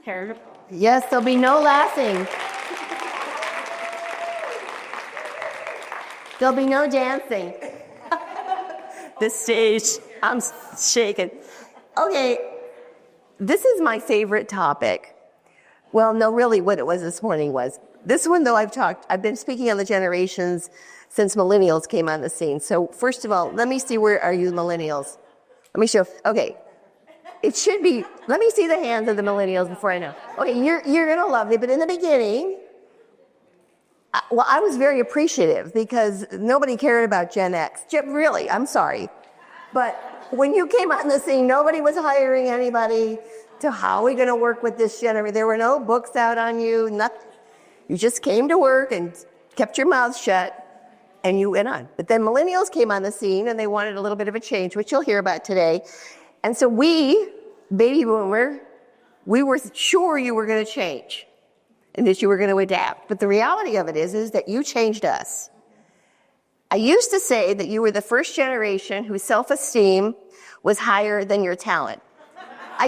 welcome. Yes, there'll be no laughing. There'll be no dancing. This stage, I'm shaking. Okay, this is my favorite topic. Well, no, really what it was this morning was, this one though I've been speaking on the generations since millennials came on the scene. So first of all, let me see, where are you millennials? Let me show, okay. It should be, let me see the hands of the millennials before I know. Okay, you're gonna love me, but in the beginning, I was very appreciative because nobody cared about Gen X. Really, I'm sorry. But when you came on the scene, nobody was hiring anybody to how are we gonna work with this generation. There were no books out on you, nothing. You just came to work and kept your mouth shut and you went on. But then millennials came on the scene and they wanted a little bit of a change, which you'll hear about today. And so we, baby boomer, we were sure you were gonna change and that you were gonna adapt. But the reality of it is that you changed us. I used to say that you were the first generation whose self-esteem was higher than your talent. I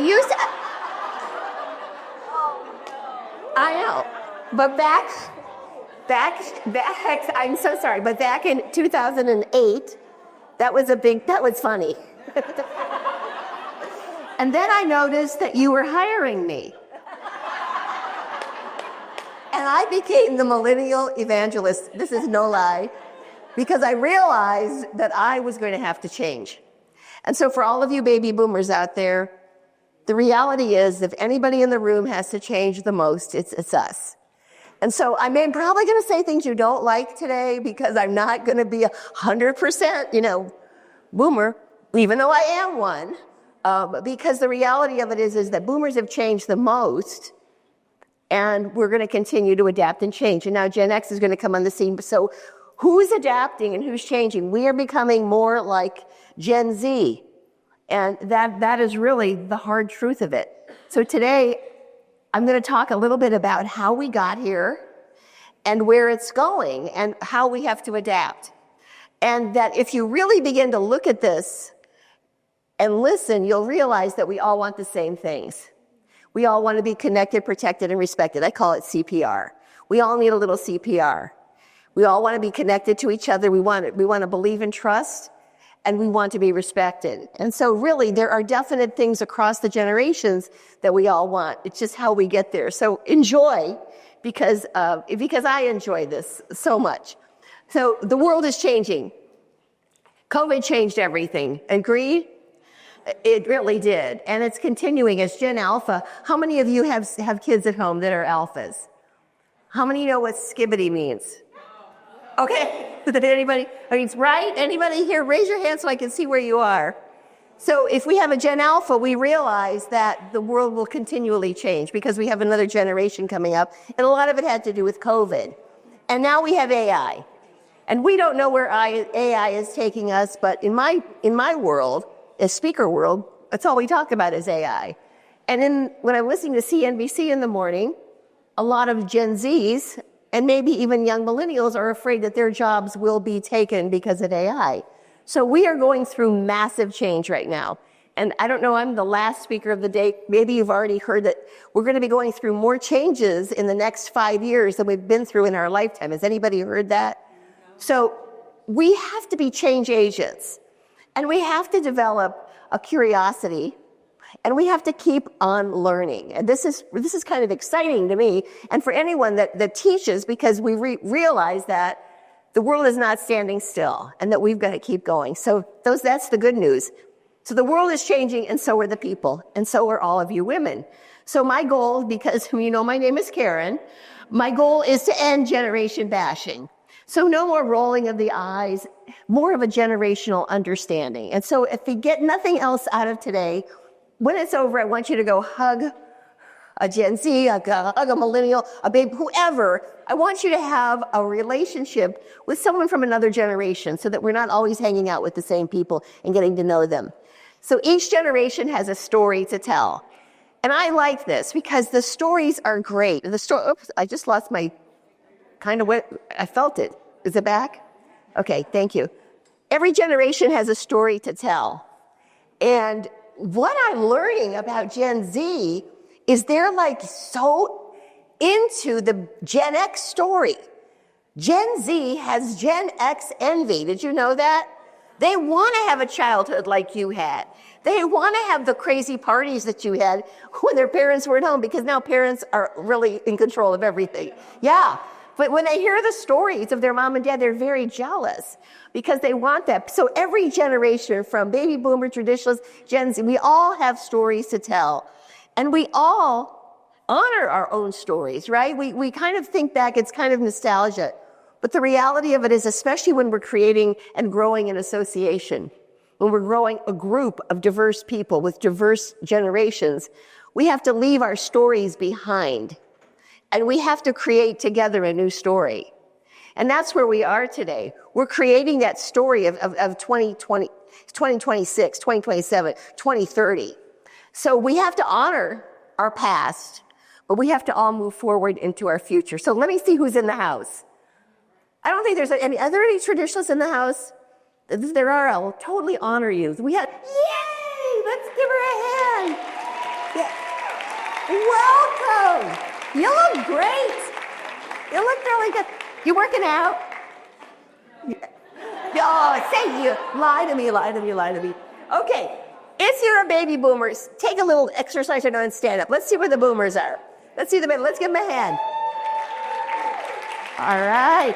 know, but back, I'm so sorry, but back in 2008, that was funny. And then I noticed that you were hiring me. And I became the millennial evangelist. This is no lie, because I realized that I was going to have to change. And so for all of you baby boomers out there, the reality is if anybody in the room has to change the most, it's us. And so I'm probably going to say things you don't like today because I'm not going to be 100%, boomer, even though I am one. Because the reality of it is that boomers have changed the most, and we're going to continue to adapt and change. And now Gen X is going to come on the scene. So who's adapting and who's changing? We are becoming more like Gen Z. And that is really the hard truth of it. So today, I'm going to talk a little bit about how we got here and where it's going and how we have to adapt. And that if you really begin to look at this and listen, you'll realize that we all want the same things. We all want to be connected, protected, and respected. I call it CPR. We all need a little CPR. We all want to be connected to each other. We want to believe and trust, and we want to be respected. And so really, there are definite things across the generations that we all want. It's just how we get there. So enjoy, because I enjoy this so much. So the world is changing. COVID changed everything. Agree? It really did. And it's continuing as Gen Alpha. How many of you have kids at home that are alphas? How many know what skibbity means? Okay. Did anybody? Right? Anybody here? Raise your hand so I can see where you are. So if we have a Gen Alpha, we realize that the world will continually change because we have another generation coming up. And a lot of it had to do with COVID. And now we have AI. And we don't know where AI is taking us, but in my world, a speaker world, that's all we talk about is AI. And when I'm listening to CNBC in the morning, a lot of Gen Zs and maybe even young millennials are afraid that their jobs will be taken because of AI. So we are going through massive change right now. And I don't know, I'm the last speaker of the day. Maybe you've already heard that we're going to be going through more changes in the next 5 years than we've been through in our lifetime. Has anybody heard that? So we have to be change agents. And we have to develop a curiosity, and we have to keep on learning. And this is kind of exciting to me, and for anyone that teaches, because we realize that the world is not standing still, and that we've got to keep going. So that's the good news. So the world is changing, and so are the people, and so are all of you women. So my goal, because my name is Karen, my goal is to end generation bashing. So no more rolling of the eyes, more of a generational understanding. And so if we get nothing else out of today, when it's over, I want you to go hug a Gen Z, hug a millennial, a baby, whoever. I want you to have a relationship with someone from another generation so that we're not always hanging out with the same people and getting to know them. So each generation has a story to tell. And I like this because the stories are great. Oops, I just lost my I felt it. Is it back? Okay, thank you. Every generation has a story to tell. And what I'm learning about Gen Z is they're like so into the Gen X story. Gen Z has Gen X envy. Did you know that? They want to have a childhood like you had. They want to have the crazy parties that you had when their parents weren't home, because now parents are really in control of everything. Yeah. But when they hear the stories of their mom and dad, they're very jealous because they want that. So every generation, from baby boomer, traditionalists, Gen Z, we all have stories to tell. And we all honor our own stories, right? We kind of think back, it's kind of nostalgia. But the reality of it is, especially when we're creating and growing an association, when we're growing a group of diverse people with diverse generations, we have to leave our stories behind. And we have to create together a new story. And that's where we are today. We're creating that story of 2020, 2026, 2027, 2030. So we have to honor our past, but we have to all move forward into our future. So let me see who's in the house. I don't think there's any. Are there any traditionalists in the house? If there are, I'll totally honor you. We have, yay! Let's give her a hand. Yeah. Welcome. You look great. You look really good. You working out? Oh, say you. Lie to me, lie to me, lie to me. Okay. If you're a baby boomer, take a little exercise and stand up. Let's see where the boomers are. Let's see the middle. Let's give them a hand. All right.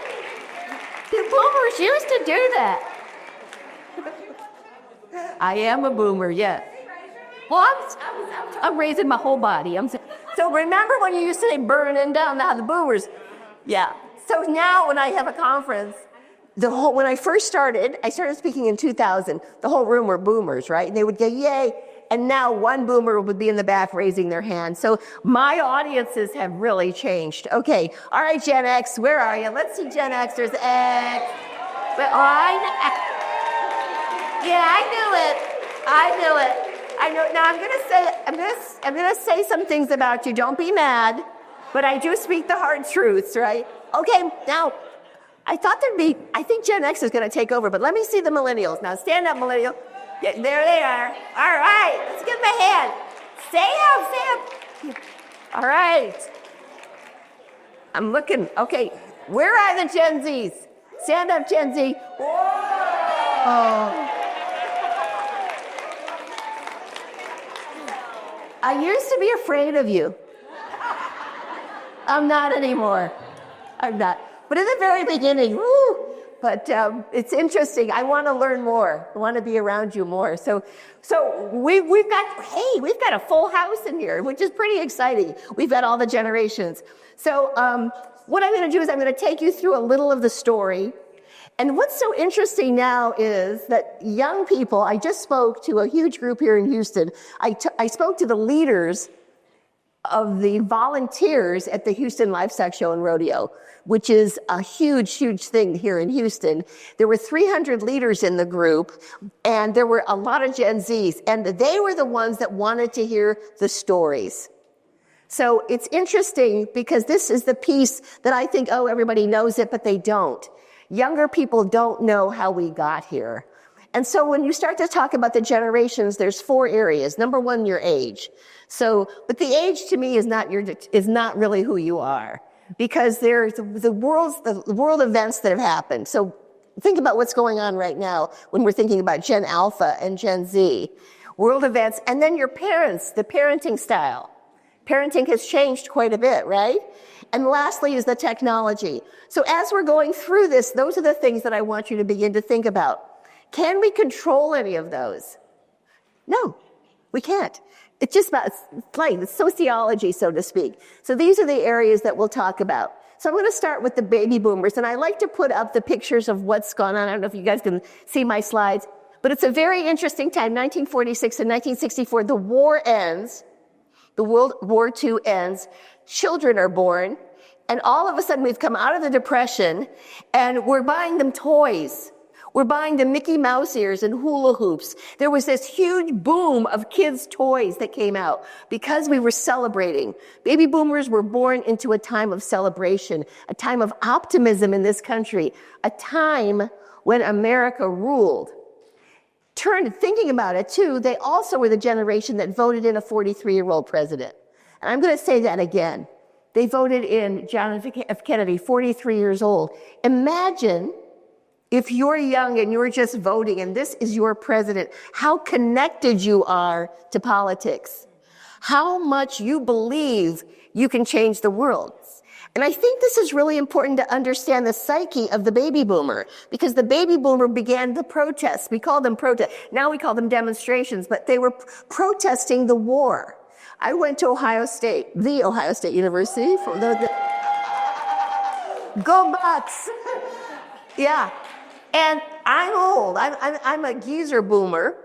The boomers used to do that. I am a boomer, yeah. Well, I'm raising my whole body. So remember when you used to say burning down, now the boomers, yeah. So now when I have a conference, when I first started, I started speaking in 2000, the whole room were boomers, right? And they would go, yay. And now one boomer would be in the back raising their hand. So my audiences have really changed. Okay, all right, Gen X, where are you? Let's see Gen X, there's X. But yeah, I knew it. I know. Now I'm gonna say some things about you. Don't be mad, but I do speak the hard truths, right? Okay, now I think Gen X is gonna take over, but let me see the millennials. Now stand up, millennial. Yeah, there they are. All right, let's give them a hand. Stay up. All right. I'm looking. Okay, where are the Gen Zs? Stand up, Gen Z. Oh. I used to be afraid of you. I'm not anymore. I'm not. But in the very beginning, woo! But it's interesting. I want to learn more. I want to be around you more. So we've got a full house in here, which is pretty exciting. We've got all the generations. So what I'm going to do is I'm going to take you through a little of the story. And what's so interesting now is that young people, I just spoke to a huge group here in Houston. I spoke to the leaders of the volunteers at the Houston Livestock Show and Rodeo, which is a huge, huge thing here in Houston. There were 300 leaders in the group, and there were a lot of Gen Zs, and they were the ones that wanted to hear the stories. So it's interesting because this is the piece that I think, oh, everybody knows it, but they don't. Younger people don't know how we got here. And so when you start to talk about the generations, there's 4 areas. Number 1, your age. So, but the age to me is not really who you are, because there's the world events that have happened. So think about what's going on right now when we're thinking about Gen Alpha and Gen Z. World events, and then your parents, the parenting style. Parenting has changed quite a bit, right? And lastly is the technology. So as we're going through this, those are the things that I want you to begin to think about. Can we control any of those? No, we can't. It's just about it's sociology, so to speak. So these are the areas that we'll talk about. So I'm going to start with the baby boomers, and I like to put up the pictures of what's gone on. I don't know if you guys can see my slides, but it's a very interesting time. 1946 and 1964, the war ends. The World War II ends. Children are born. And all of a sudden, we've come out of the Depression, and we're buying them toys. We're buying them Mickey Mouse ears and hula hoops. There was this huge boom of kids' toys that came out because we were celebrating. Baby boomers were born into a time of celebration, a time of optimism in this country, a time when America ruled. Thinking about it, too, they also were the generation that voted in a 43-year-old president. And I'm going to say that again. They voted in John F. Kennedy, 43 years old. Imagine if you're young and you're just voting and this is your president, how connected you are to politics, how much you believe you can change the world. And I think this is really important to understand the psyche of the baby boomer, because the baby boomer began the protests. We call them protests. Now we call them demonstrations, but they were protesting the war. I went to Ohio State, the Ohio State University. Go Bucks! Yeah. And I'm old. I'm a geezer boomer.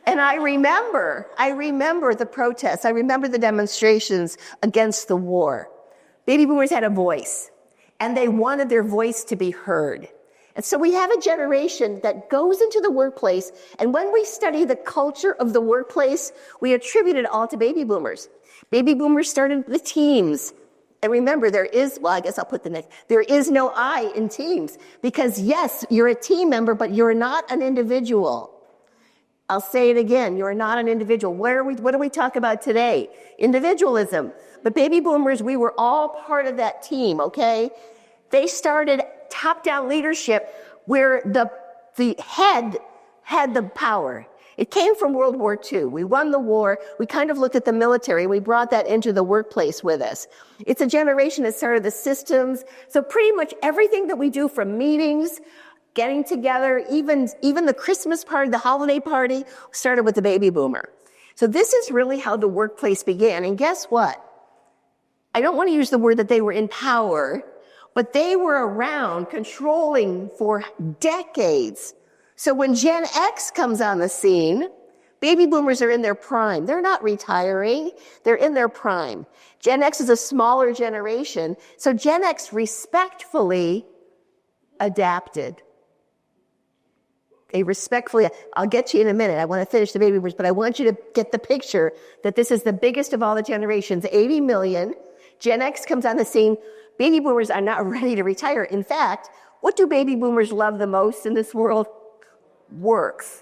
And I remember the protests. I remember the demonstrations against the war. Baby boomers had a voice, and they wanted their voice to be heard. And so we have a generation that goes into the workplace, and when we study the culture of the workplace, we attribute it all to baby boomers. Baby boomers started the teams. And remember, there is no I in teams, because yes, you're a team member, but you're not an individual. I'll say it again, you're not an individual. What do we talk about today? Individualism. But baby boomers, we were all part of that team, okay? They started top-down leadership where the head had the power. It came from World War II. We won the war. We kind of looked at the military. We brought that into the workplace with us. It's a generation that started the systems. So pretty much everything that we do, from meetings, getting together, even the Christmas party, the holiday party, started with the baby boomer. So this is really how the workplace began. And guess what? I don't want to use the word that they were in power, but they were around controlling for decades. So when Gen X comes on the scene, baby boomers are in their prime. They're not retiring. They're in their prime. Gen X is a smaller generation. So Gen X respectfully adapted. I'll get to you in a minute. I want to finish the baby boomers, but I want you to get the picture that this is the biggest of all the generations, 80 million. Gen X comes on the scene. Baby boomers are not ready to retire. In fact, what do baby boomers love the most in this world? Works.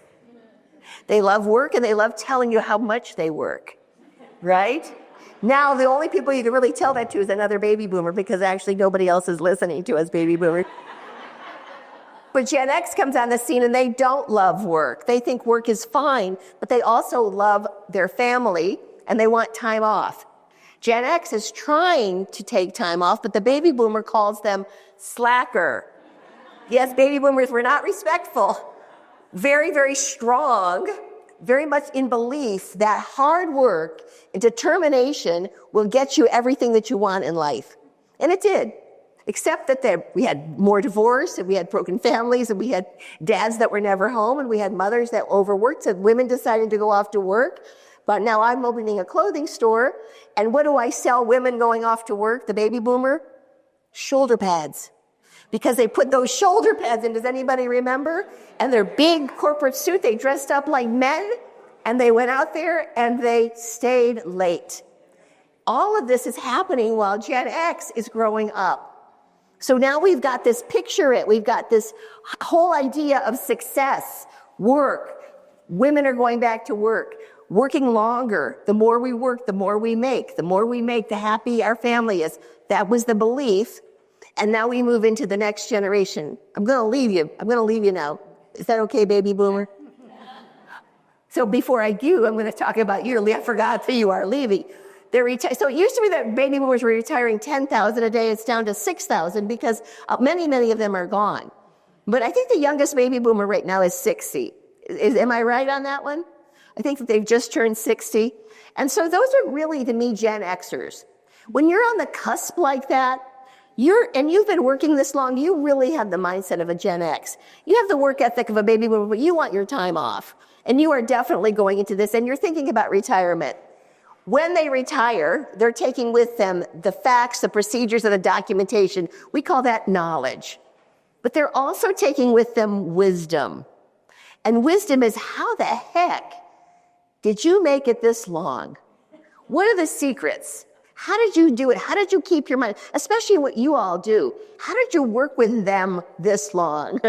They love work, and they love telling you how much they work, right? Now, the only people you can really tell that to is another baby boomer, because actually nobody else is listening to us baby boomers. But Gen X comes on the scene, and they don't love work. They think work is fine, but they also love their family, and they want time off. Gen X is trying to take time off, but the baby boomer calls them slacker. Yes, baby boomers were not respectful. Very, very strong, very much in belief that hard work and determination will get you everything that you want in life. And it did. Except that we had more divorce, and we had broken families, and we had dads that were never home, and we had mothers that overworked, and women decided to go off to work. But now I'm opening a clothing store, and what do I sell women going off to work, the baby boomer? Shoulder pads. Because they put those shoulder pads in, does anybody remember? And their big corporate suit, they dressed up like men, and they went out there and they stayed late. All of this is happening while Gen X is growing up. So now we've got this we've got this whole idea of success, work. Women are going back to work, working longer. The more we work, the more we make. The more we make, the happier our family is. That was the belief. And now we move into the next generation. I'm going to leave you now. Is that okay, baby boomer? So before I do, I'm going to talk about you. I forgot that you are leaving. So it used to be that baby boomers were retiring 10,000 a day. It's down to 6,000 because many of them are gone. But I think the youngest baby boomer right now is 60. Am I right on that one? I think that they've just turned 60. And so those are really, to me, Gen Xers. When you're on the cusp like that, you've been working this long, you really have the mindset of a Gen X. You have the work ethic of a baby boomer, but you want your time off. And you are definitely going into this, and you're thinking about retirement. When they retire, they're taking with them the facts, the procedures, and the documentation. We call that knowledge. But they're also taking with them wisdom. And wisdom is, how the heck did you make it this long? What are the secrets? How did you do it? How did you keep your mind? Especially what you all do. How did you work with them this long?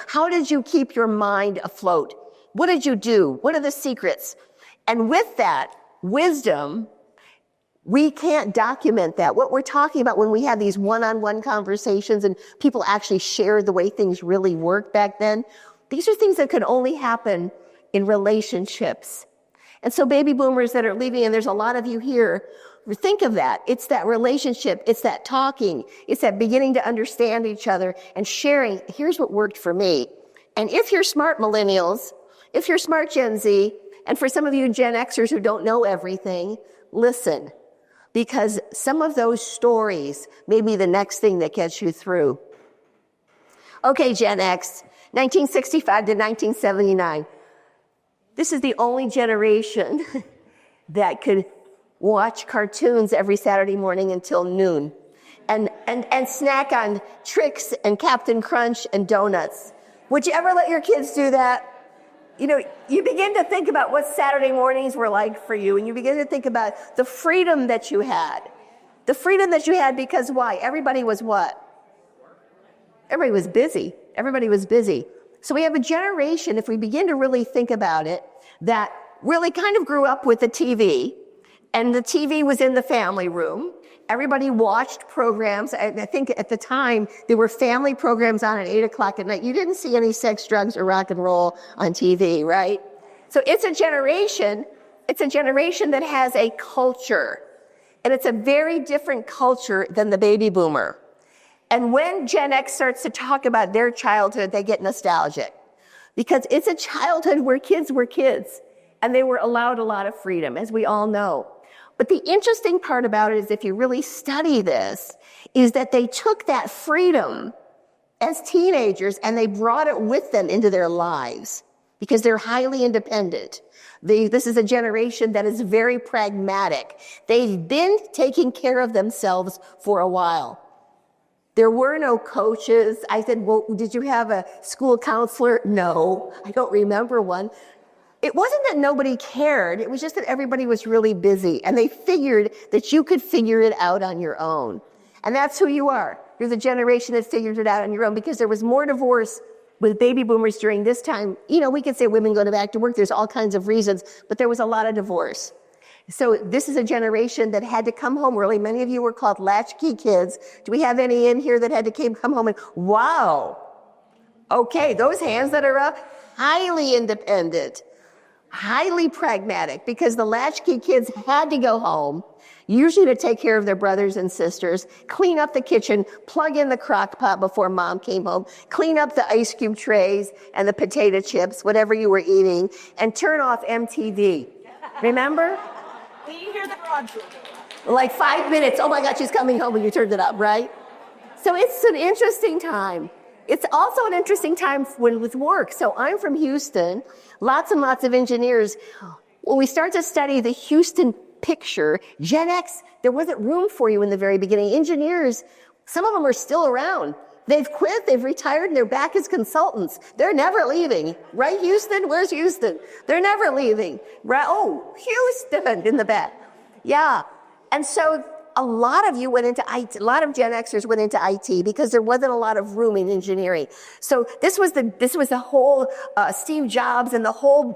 How did you keep your mind afloat? What did you do? What are the secrets? And with that wisdom, We can't document that. What we're talking about when we have these one-on-one conversations and people actually share the way things really work back then, these are things that could only happen in relationships. And so baby boomers that are leaving, and there's a lot of you here, think of that. It's that relationship. It's that talking. It's that beginning to understand each other and sharing. Here's what worked for me. And if you're smart millennials, if you're smart Gen Z, and for some of you Gen Xers who don't know everything, listen. Because some of those stories may be the next thing that gets you through. Okay, Gen X, 1965 to 1979. This is the only generation that could watch cartoons every Saturday morning until noon and snack on Trix and Captain Crunch and donuts. Would you ever let your kids do that? You know, you begin to think about what Saturday mornings were like for you, and you begin to think about the freedom that you had. The freedom that you had because why? Everybody was what? Everybody was busy. Everybody was busy. So we have a generation, if we begin to really think about it, that really kind of grew up with the TV, and the TV was in the family room. Everybody watched programs. I think at the time, there were family programs on at 8 o'clock at night. You didn't see any sex, drugs, or rock and roll on TV, right? So it's a generation that has a culture. And it's a very different culture than the baby boomer. And when Gen X starts to talk about their childhood, they get nostalgic. Because it's a childhood where kids were kids. And they were allowed a lot of freedom, as we all know. But the interesting part about it is, if you really study this, is that they took that freedom as teenagers and they brought it with them into their lives because they're highly independent. This is a generation that is very pragmatic. They've been taking care of themselves for a while. There were no coaches. I said, well, did you have a school counselor? No, I don't remember one. It wasn't that nobody cared. It was just that everybody was really busy, and they figured that you could figure it out on your own. And that's who you are. You're the generation that figured it out on your own, because there was more divorce with baby boomers during this time. You know, we could say women go back to work. There's all kinds of reasons, but there was a lot of divorce. So this is a generation that had to come home early. Many of you were called latchkey kids. Do we have any in here that had to come home and, wow. Okay, those hands that are up, highly independent. Highly pragmatic, because the latchkey kids had to go home, usually to take care of their brothers and sisters, clean up the kitchen, plug in the crock pot before mom came home, clean up the ice cube trays and the potato chips, whatever you were eating, and turn off MTV. Remember? Can you hear the garage door? Like 5 minutes. Oh my God, she's coming home when you turned it up, right? So it's an interesting time. It's also an interesting time with work. So I'm from Houston, lots and lots of engineers. When we start to study the Houston picture, Gen X, there wasn't room for you in the very beginning. Engineers, some of them are still around. They've quit, they've retired, and they're back as consultants. They're never leaving. Right, Houston? Where's Houston? They're never leaving. Right? Oh, Houston in the back. Yeah. And so a lot of you went into IT, a lot of Gen Xers went into IT because there wasn't a lot of room in engineering. So this was the whole Steve Jobs and the whole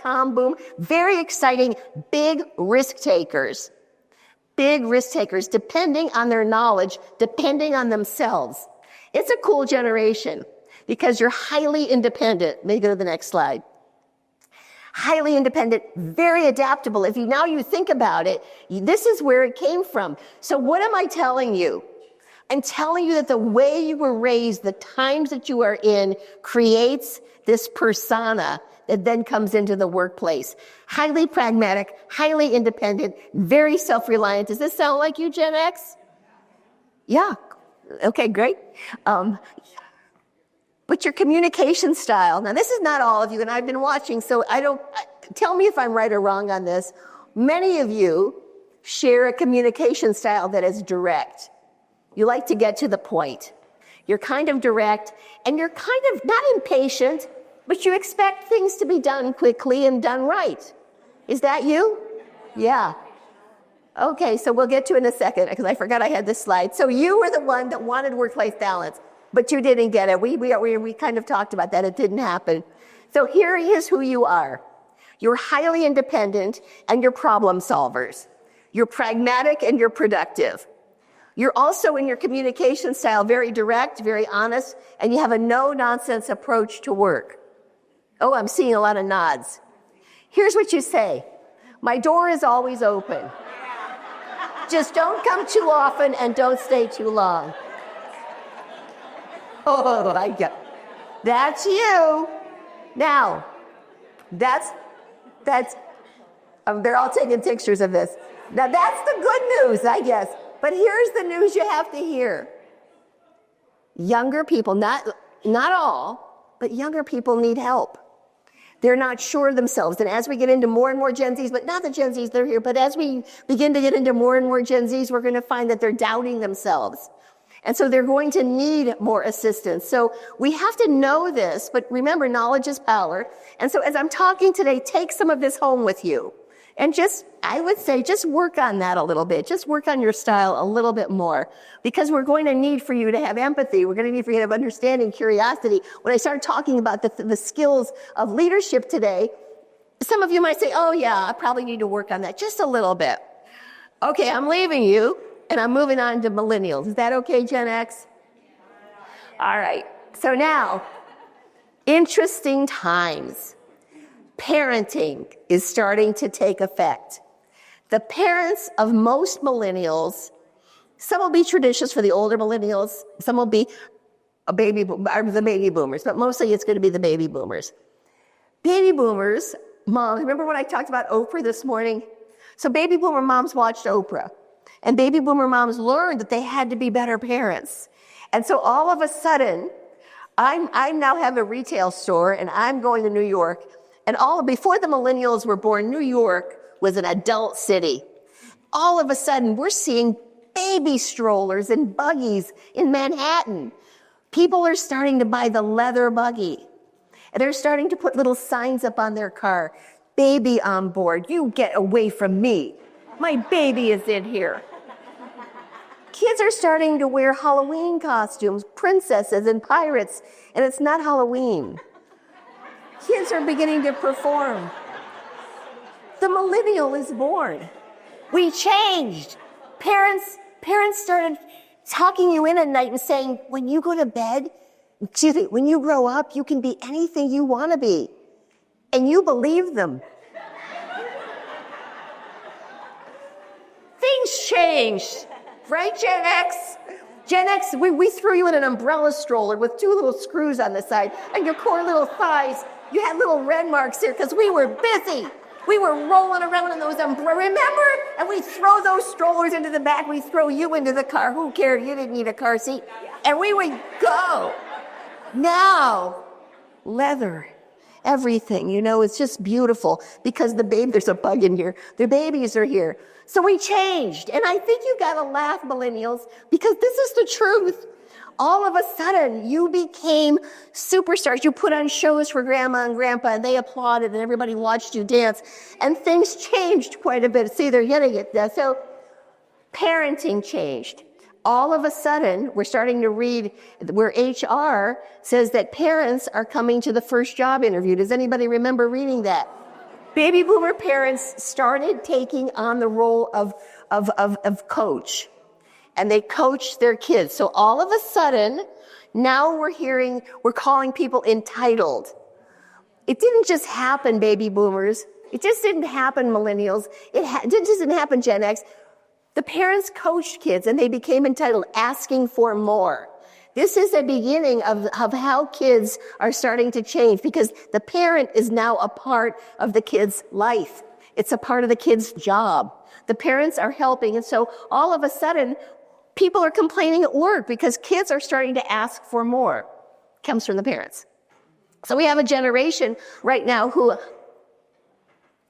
.com boom. Very exciting, big risk takers. Big risk takers, depending on their knowledge, depending on themselves. It's a cool generation because you're highly independent. Maybe go to the next slide. Highly independent, very adaptable. If you think about it, this is where it came from. So what am I telling you? I'm telling you that the way you were raised, the times that you are in, creates this persona that then comes into the workplace. Highly pragmatic, highly independent, very self-reliant. Does this sound like you, Gen X? Yeah. Okay, great. But your communication style, now this is not all of you, and I've been watching, so tell me if I'm right or wrong on this. Many of you share a communication style that is direct. You like to get to the point. You're kind of direct, and you're kind of not impatient, but you expect things to be done quickly and done right. Is that you? Yeah. Okay, so we'll get to it in a second, because I forgot I had this slide. So you were the one that wanted work-life balance. But you didn't get it. We kind of talked about that. It didn't happen. So here is who you are. You're highly independent and you're problem solvers. You're pragmatic and you're productive. You're also in your communication style very direct, very honest, and you have a no-nonsense approach to work. Oh, I'm seeing a lot of nods. Here's what you say. My door is always open. Just don't come too often and don't stay too long. Oh, I get it. That's you. Now, they're all taking pictures of this. Now, that's the good news, I guess. But here's the news you have to hear. Younger people, not all, but younger people need help. They're not sure of themselves. And as we get into more and more Gen Zs, but not the Gen Zs that are here, but as we begin to get into more and more Gen Zs, we're going to find that they're doubting themselves. And so they're going to need more assistance. So we have to know this, but remember, knowledge is power. And so as I'm talking today, take some of this home with you. And I would say, just work on that a little bit. Just work on your style a little bit more. Because we're going to need for you to have empathy. We're going to need for you to have understanding, curiosity. When I start talking about the skills of leadership today, some of you might say, oh yeah, I probably need to work on that just a little bit. Okay, I'm leaving you, and I'm moving on to millennials. Is that okay, Gen X? All right. So now, interesting times. Parenting is starting to take effect. The parents of most millennials, some will be traditions for the older millennials, some will be the baby boomers, but mostly it's going to be the baby boomers. Baby boomers, moms, remember when I talked about Oprah this morning? So baby boomer moms watched Oprah, and baby boomer moms learned that they had to be better parents. And so all of a sudden, I now have a retail store, and I'm going to New York. And before the millennials were born, New York was an adult city. All of a sudden, we're seeing baby strollers and buggies in Manhattan. People are starting to buy the leather buggy. And they're starting to put little signs up on their car. Baby on board, you get away from me. My baby is in here. Kids are starting to wear Halloween costumes, princesses and pirates, and it's not Halloween. Kids are beginning to perform. The millennial is born. We changed. Parents started talking you in at night and saying, when you go to bed, when you grow up, you can be anything you want to be. And you believe them. Things changed, right, Gen X? Gen X, we threw you in an umbrella stroller with 2 little screws on the side, and your poor little thighs, you had little red marks here because we were busy. We were rolling around in those umbrellas, remember? And we throw those strollers into the back. We throw you into the car. Who cared? You didn't need a car seat. And we would go. Now, leather, everything, it's just beautiful because there's a bug in here. The babies are here. So we changed. And I think you got to laugh, millennials, because this is the truth. All of a sudden, you became superstars. You put on shows for grandma and grandpa, and they applauded, and everybody watched you dance. And things changed quite a bit. See, they're getting it. So parenting changed. All of a sudden, we're starting to read where HR says that parents are coming to the first job interview. Does anybody remember reading that? Baby boomer parents started taking on the role of coach. And they coach their kids. So all of a sudden, now we're calling people entitled. It didn't just happen, baby boomers. It just didn't happen, millennials. It just didn't happen, Gen X. The parents coached kids and they became entitled, asking for more. This is a beginning of how kids are starting to change because the parent is now a part of the kid's life. It's a part of the kid's job. The parents are helping. And so all of a sudden, people are complaining at work because kids are starting to ask for more. It comes from the parents. So we have a generation right now who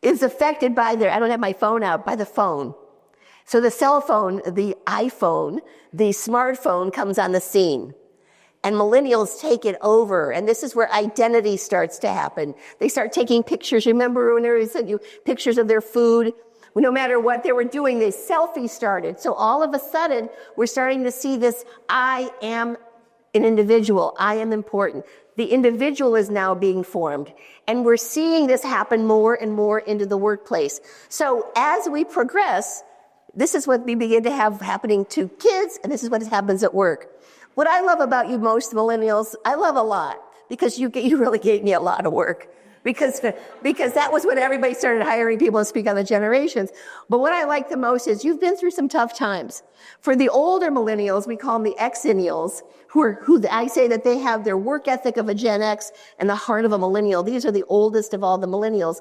is affected by I don't have my phone out, by the phone. So the cell phone, the iPhone, the smartphone comes on the scene. And millennials take it over. And this is where identity starts to happen. They start taking pictures. Remember when they sent you pictures of their food? No matter what they were doing, the selfie started. So all of a sudden, we're starting to see this, I am an individual. I am important. The individual is now being formed. And we're seeing this happen more and more into the workplace. So as we progress, This is what we begin to have happening to kids, and this is what happens at work. What I love about you most millennials, I love a lot, because you really gave me a lot of work. Because that was when everybody started hiring people to speak on the generations. But what I like the most is you've been through some tough times. For the older millennials, we call them the Xennials, who I say that they have their work ethic of a Gen X and the heart of a millennial. These are the oldest of all the millennials.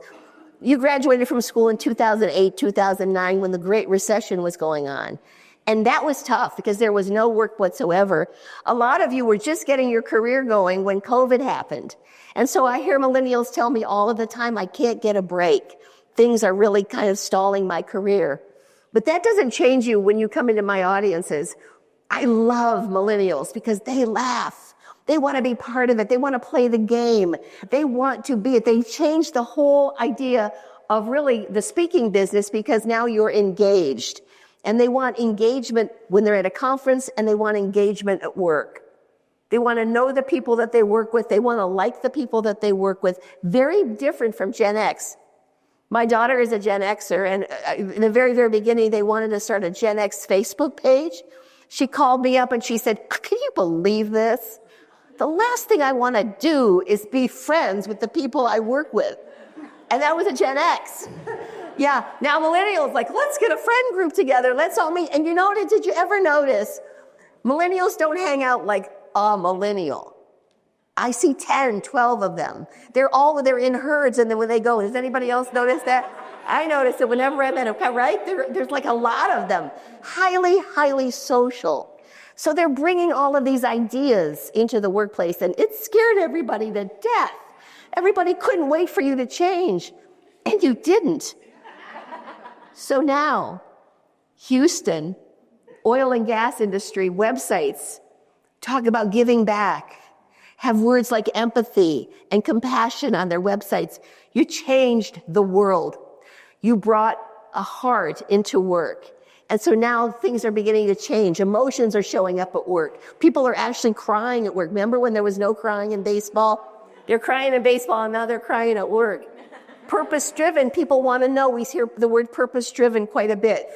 You graduated from school in 2008, 2009, when the Great Recession was going on. And that was tough because there was no work whatsoever. A lot of you were just getting your career going when COVID happened. And so I hear millennials tell me all of the time, I can't get a break. Things are really kind of stalling my career. But that doesn't change you when you come into my audiences. I love millennials because they laugh. They want to be part of it. They want to play the game. They want to be it. They change the whole idea of really the speaking business because now you're engaged. And they want engagement when they're at a conference, and they want engagement at work. They want to know the people that they work with. They want to like the people that they work with. Very different from Gen X. My daughter is a Gen Xer, and in the very, very beginning, they wanted to start a Gen X Facebook page. She called me up and she said, can you believe this? The last thing I want to do is be friends with the people I work with. And that was a Gen X. Yeah, now millennials, like, let's get a friend group together. Let's all meet. And you know what, did you ever notice? Millennials don't hang out like a millennial. I see 10, 12 of them. They're in herds, and then when they go, does anybody else notice that? I notice it whenever I'm at a, right? There's like a lot of them. Highly, highly social. So they're bringing all of these ideas into the workplace, and it scared everybody to death. Everybody couldn't wait for you to change, and you didn't. So now, Houston, oil and gas industry websites talk about giving back, have words like empathy and compassion on their websites. You changed the world. You brought a heart into work. And so now things are beginning to change. Emotions are showing up at work. People are actually crying at work. Remember when there was no crying in baseball? They're crying in baseball, and now they're crying at work. Purpose-driven, people want to know. We hear the word purpose-driven quite a bit.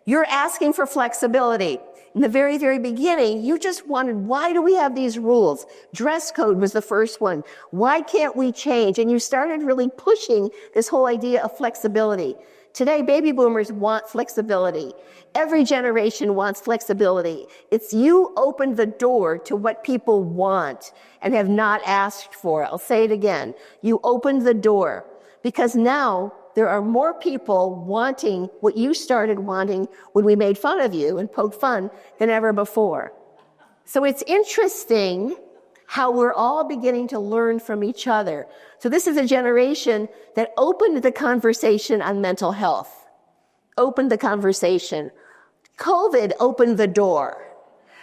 You're asking for flexibility. In the very, very beginning, you just wanted, why do we have these rules? Dress code was the first one. Why can't we change? And you started really pushing this whole idea of flexibility. Today, baby boomers want flexibility. Every generation wants flexibility. It's you opened the door to what people want and have not asked for. I'll say it again. You opened the door. Because now there are more people wanting what you started wanting when we made fun of you and poked fun than ever before. So it's interesting how we're all beginning to learn from each other. So this is a generation that opened the conversation on mental health, opened the conversation. COVID opened the door.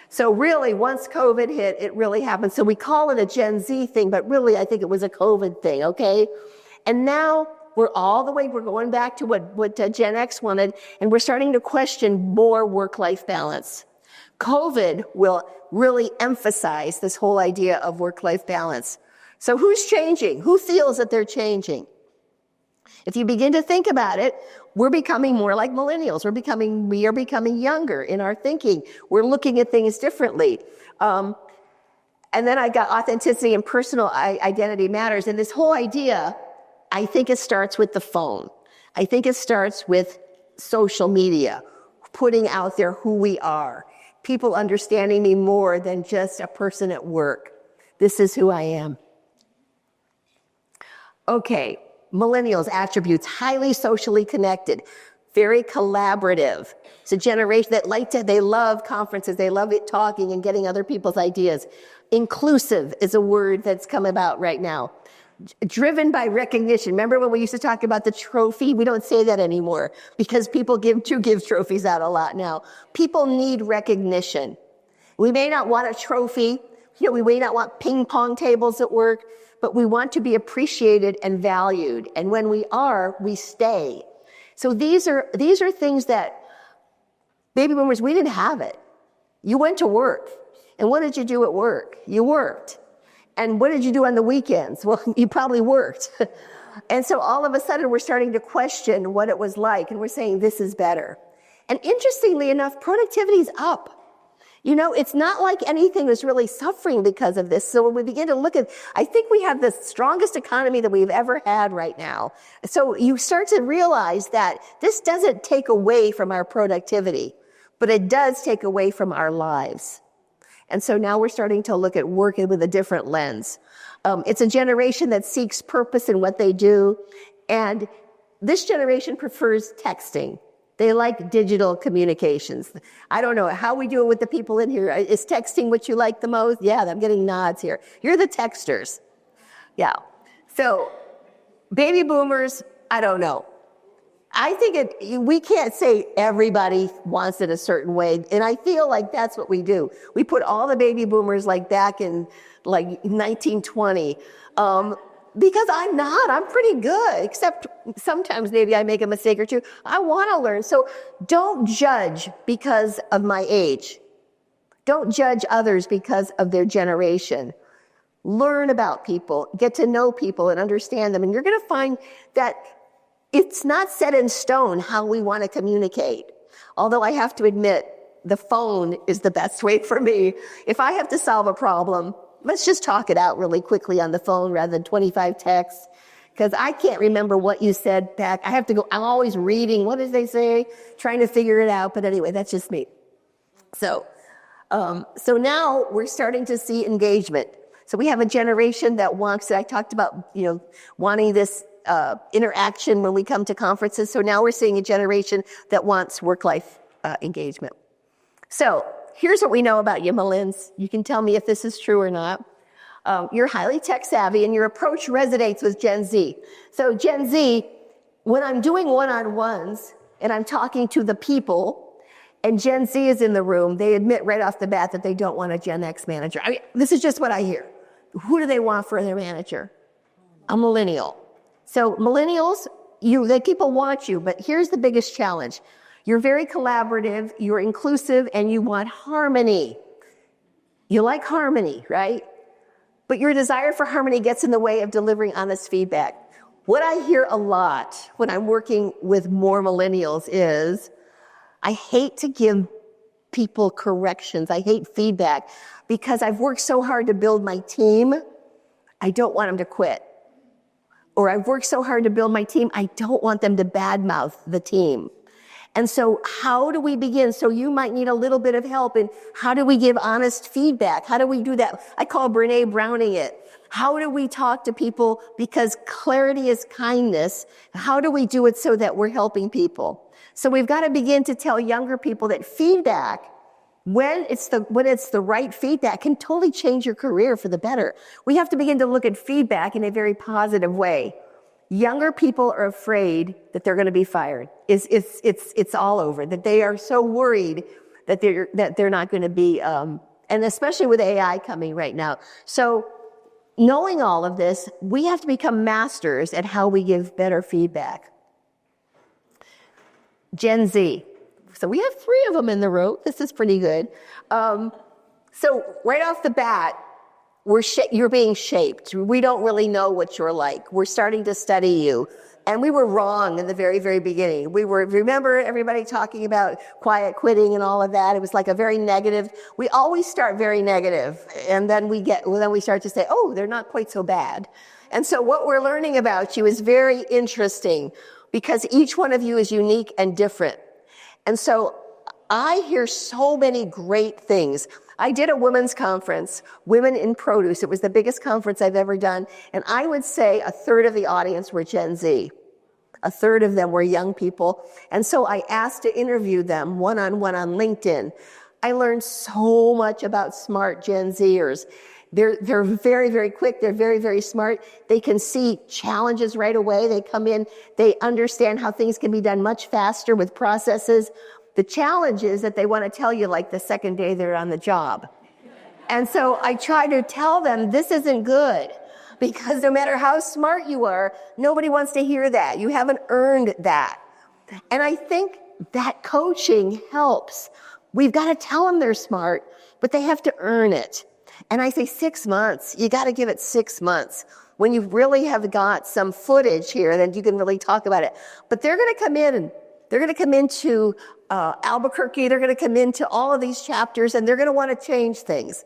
So really, once COVID hit, it really happened. So we call it a Gen Z thing, but really I think it was a COVID thing, okay? And now we're going back to what Gen X wanted, and we're starting to question more work-life balance. COVID will really emphasize this whole idea of work-life balance. So who's changing? Who feels that they're changing? If you begin to think about it, we're becoming more like millennials. We are becoming younger in our thinking. We're looking at things differently. And then I got authenticity and personal identity matters. And this whole idea, I think it starts with the phone. I think it starts with social media, putting out there who we are. People understanding me more than just a person at work. This is who I am. Okay, millennials attributes, highly socially connected, very collaborative. It's a generation that they love conferences, they love it talking and getting other people's ideas. Inclusive is a word that's come about right now. Driven by recognition. Remember when we used to talk about the trophy? We don't say that anymore because people give trophies out a lot now. People need recognition. We may not want a trophy. We may not want ping pong tables at work, but we want to be appreciated and valued. And when we are, we stay. So these are things that baby boomers, we didn't have it. You went to work. And what did you do at work? You worked. And what did you do on the weekends? Well, you probably worked. And so all of a sudden we're starting to question what it was like, and we're saying this is better. And interestingly enough, productivity is up. You know, it's not like anything is really suffering because of this. So when we begin to look at, I think we have the strongest economy that we've ever had right now. So you start to realize that this doesn't take away from our productivity, but it does take away from our lives. And so now we're starting to look at working with a different lens. It's a generation that seeks purpose in what they do. And this generation prefers texting. They like digital communications. I don't know how we do it with the people in here. Is texting what you like the most? Yeah, I'm getting nods here. You're the texters. Yeah. So baby boomers, I don't know. I think we can't say everybody wants it a certain way. And I feel like that's what we do. We put all the baby boomers like back in like 1920. Because I'm pretty good, except sometimes maybe I make a mistake or two. I want to learn. So don't judge because of my age. Don't judge others because of their generation. Learn about people, get to know people and understand them. And you're going to find that it's not set in stone how we want to communicate. Although I have to admit, the phone is the best way for me. If I have to solve a problem, let's just talk it out really quickly on the phone rather than 25 texts, because I can't remember what you said back. I have to go, I'm always reading, what did they say? Trying to figure it out. But anyway, that's just me. So now we're starting to see engagement. So we have a generation that wants, I talked about, wanting this interaction when we come to conferences. So now we're seeing a generation that wants work-life engagement. So here's what we know about you, Malins. You can tell me if this is true or not. You're highly tech savvy and your approach resonates with Gen Z. So Gen Z, when I'm doing one-on-ones and I'm talking to the people and Gen Z is in the room, they admit right off the bat that they don't want a Gen X manager. I mean, this is just what I hear. Who do they want for their manager? A millennial. So millennials, the people want you, but here's the biggest challenge. You're very collaborative, you're inclusive, and you want harmony. You like harmony, right? But your desire for harmony gets in the way of delivering honest feedback. What I hear a lot when I'm working with more millennials is, I hate to give people corrections. I hate feedback because I've worked so hard to build my team. I don't want them to quit. Or I've worked so hard to build my team. I don't want them to badmouth the team. And so how do we begin? So you might need a little bit of help in how do we give honest feedback? How do we do that? I call Brene Browning it. How do we talk to people? Because clarity is kindness. How do we do it so that we're helping people? So we've got to begin to tell younger people that feedback, when it's the right feedback, can totally change your career for the better. We have to begin to look at feedback in a very positive way. Younger people are afraid that they're going to be fired. It's all over, that they are so worried that they're not going to be, and especially with AI coming right now. So knowing all of this, we have to become masters at how we give better feedback. Gen Z. So we have 3 of them in the room. This is pretty good. So right off the bat, you're being shaped. We don't really know what you're like. We're starting to study you. And we were wrong in the very, very beginning. Remember everybody talking about quiet quitting and all of that? It was like a very negative. We always start very negative, and then we start to say, oh, they're not quite so bad. And so what we're learning about you is very interesting because each one of you is unique and different. And so I hear so many great things. I did a women's conference, Women in Produce. It was the biggest conference I've ever done. And I would say 1/3 of the audience were Gen Z. 1/3 of them were young people. And so I asked to interview them one-on-one on LinkedIn. I learned so much about smart Gen Zers. They're very, very quick. They're very, very smart. They can see challenges right away. They come in. They understand how things can be done much faster with processes. The challenge is that they want to tell you like the second day they're on the job. And so I try to tell them this isn't good because no matter how smart you are, nobody wants to hear that. You haven't earned that. And I think that coaching helps. We've got to tell them they're smart, but they have to earn it. And I say 6 months. You got to give it 6 months. When you really have got some footage here, then you can really talk about it. But they're going to come in and They're going to come into Albuquerque. They're going to come into all of these chapters, and they're going to want to change things.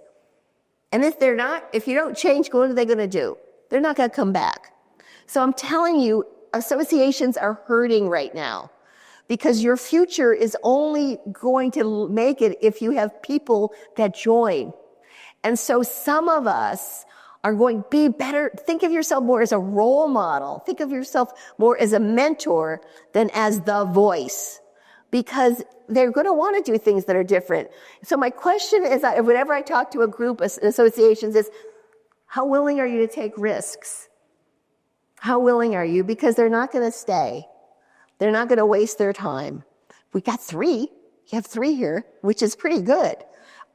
And if you don't change, what are they going to do? They're not going to come back. So I'm telling you, associations are hurting right now because your future is only going to make it if you have people that join. And so some of us are going to be better. Think of yourself more as a role model. Think of yourself more as a mentor than as the voice, because they're going to want to do things that are different. So my question is, whenever I talk to a group of associations, is how willing are you to take risks? How willing are you? Because they're not going to stay. They're not going to waste their time. We got 3. You have 3 here, which is pretty good.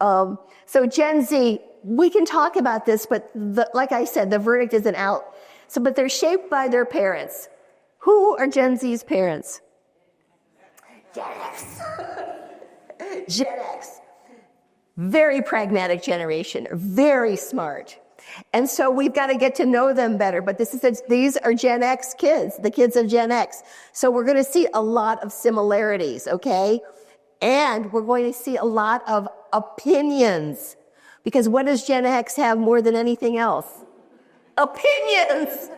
So Gen Z, we can talk about this, but like I said, the verdict isn't out. But they're shaped by their parents. Who are Gen Z's parents? Gen X. Gen X. Very pragmatic generation, very smart. And so we've got to get to know them better. But these are Gen X kids, the kids of Gen X. So we're going to see a lot of similarities, okay? And we're going to see a lot of opinions. Because what does Gen X have more than anything else? Opinions.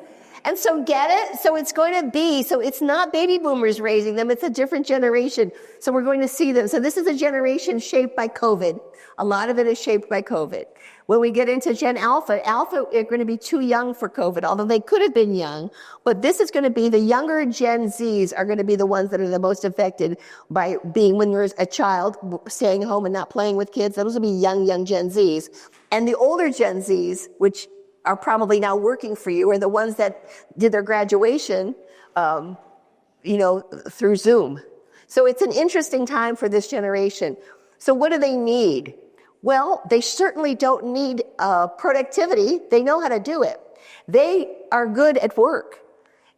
And so get it? So it's not baby boomers raising them, it's a different generation. So we're going to see them. So this is a generation shaped by COVID. A lot of it is shaped by COVID. When we get into Gen Alpha are going to be too young for COVID, although they could have been young. But this is going to be the younger Gen Zs are going to be the ones that are the most affected by being, when you're a child, staying home and not playing with kids. Those will be young Gen Zs. And the older Gen Zs, which are probably now working for you, are the ones that did their graduation, through Zoom. So it's an interesting time for this generation. So what do they need? Well, they certainly don't need productivity. They know how to do it. They are good at work,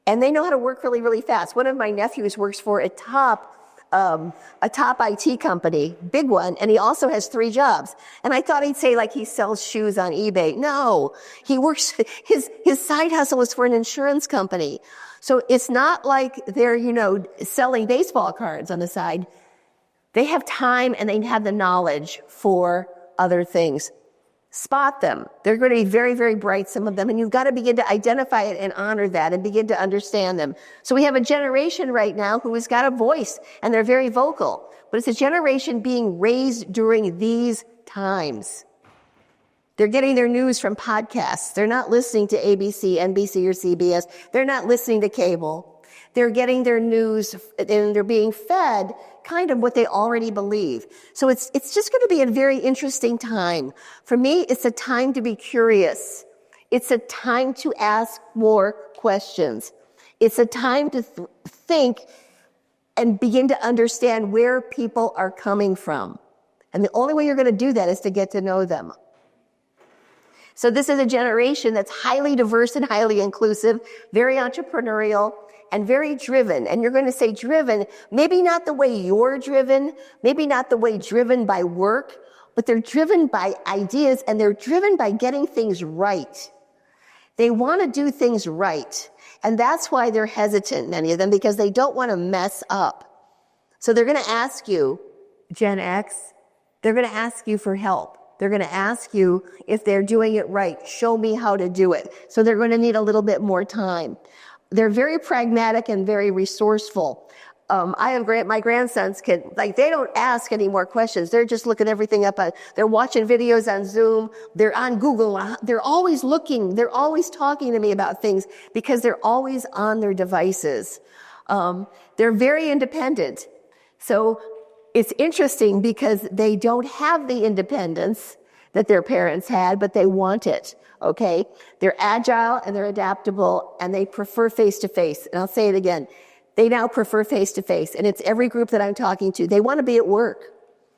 and they know how to work really, really fast. One of my nephews works for a top IT company, big one, and he also has 3 jobs. And I thought he'd say like he sells shoes on eBay. No, he works, his side hustle is for an insurance company. So it's not like they're, selling baseball cards on the side. They have time and they have the knowledge for other things. Spot them. They're going to be very, very bright, some of them, and you've got to begin to identify it and honor that and begin to understand them. So we have a generation right now who has got a voice, and they're very vocal, but it's a generation being raised during these times. They're getting their news from podcasts. They're not listening to ABC, NBC, or CBS. They're not listening to cable. They're getting their news, and they're being fed kind of what they already believe. So it's just going to be a very interesting time. For me, it's a time to be curious. It's a time to ask more questions. It's a time to think and begin to understand where people are coming from. And the only way you're going to do that is to get to know them. So this is a generation that's highly diverse and highly inclusive, very entrepreneurial, and very driven. And you're going to say driven, maybe not the way you're driven, maybe not the way driven by work, but they're driven by ideas, and they're driven by getting things right. They want to do things right. And that's why they're hesitant, many of them, because they don't want to mess up. So they're going to ask you, Gen X, they're going to ask you for help. They're going to ask you if they're doing it right. Show me how to do it. So they're going to need a little bit more time. They're very pragmatic and very resourceful. I have my grandsons they don't ask any more questions. They're just looking everything up. They're watching videos on Zoom. They're on Google. They're always looking. They're always talking to me about things because they're always on their devices. They're very independent. So it's interesting because they don't have the independence that their parents had, but they want it. Okay? They're agile and they're adaptable and they prefer face-to-face. And I'll say it again. They now prefer face-to-face. And it's every group that I'm talking to. They want to be at work.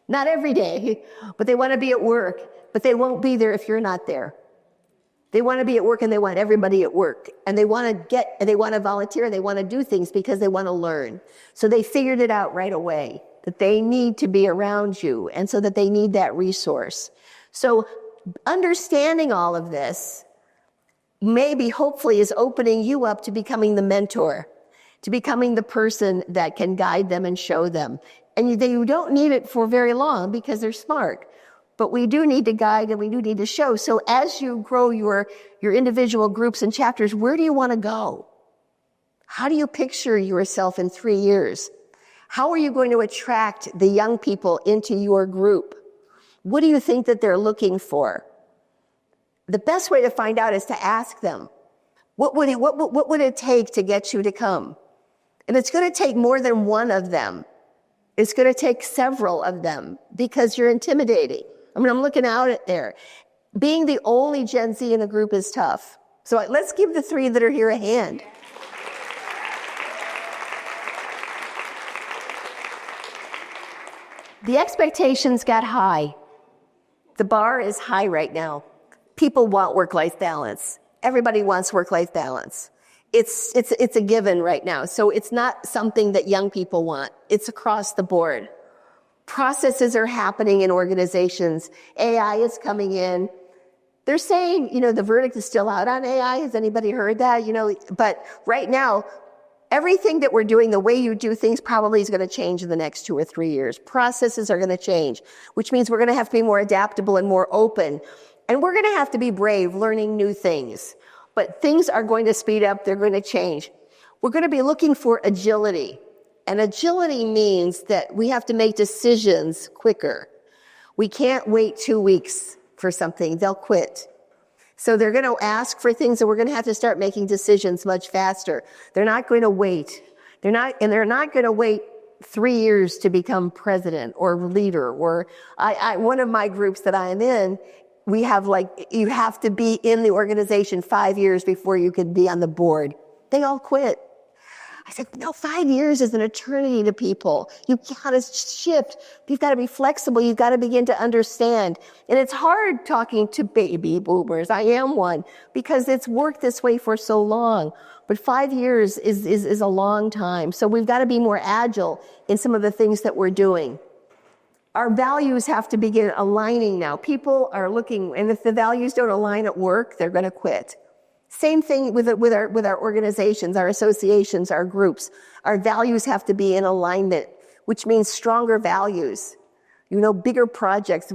Not every day, but they want to be at work. But they won't be there if you're not there. They want to be at work and they want everybody at work. And they want to volunteer and they want to do things because they want to learn. So they figured it out right away that they need to be around you and so that they need that resource. So understanding all of this, maybe, hopefully, is opening you up to becoming the mentor. to becoming the person that can guide them and show them. And you don't need it for very long because they're smart. But we do need to guide and we do need to show. So as you grow your individual groups and chapters, where do you want to go? How do you picture yourself in 3 years? How are you going to attract the young people into your group? What do you think that they're looking for? The best way to find out is to ask them, what would it take to get you to come? And it's going to take more than one of them. It's going to take several of them because you're intimidating. I mean, I'm looking out at there. Being the only Gen Z in a group is tough. So let's give the 3 that are here a hand. The expectations got high. The bar is high right now. People want work-life balance. Everybody wants work-life balance. It's a given right now. So it's not something that young people want. It's across the board. Processes are happening in organizations. AI is coming in. They're saying, the verdict is still out on AI. Has anybody heard that? But right now, everything that we're doing, the way you do things probably is going to change in the next 2 or 3 years. Processes are going to change, which means we're going to have to be more adaptable and more open. And we're going to have to be brave, learning new things. But things are going to speed up. They're going to change. We're going to be looking for agility. And agility means that we have to make decisions quicker. We can't wait 2 weeks for something. They'll quit. So they're going to ask for things, and we're going to have to start making decisions much faster. They're not going to wait. They're not going to wait 3 years to become president or leader. Or one of my groups that I'm in, we have you have to be in the organization 5 years before you can be on the board. They all quit. I said, no, 5 years is an eternity to people. You gotta shift. You've got to be flexible. You've got to begin to understand. And it's hard talking to baby boomers. I am one because it's worked this way for so long. But 5 years is a long time. So we've got to be more agile in some of the things that we're doing. Our values have to begin aligning now. People are looking, and if the values don't align at work, they're going to quit. Same thing with our organizations, our associations, our groups. Our values have to be in alignment, which means stronger values. Bigger projects.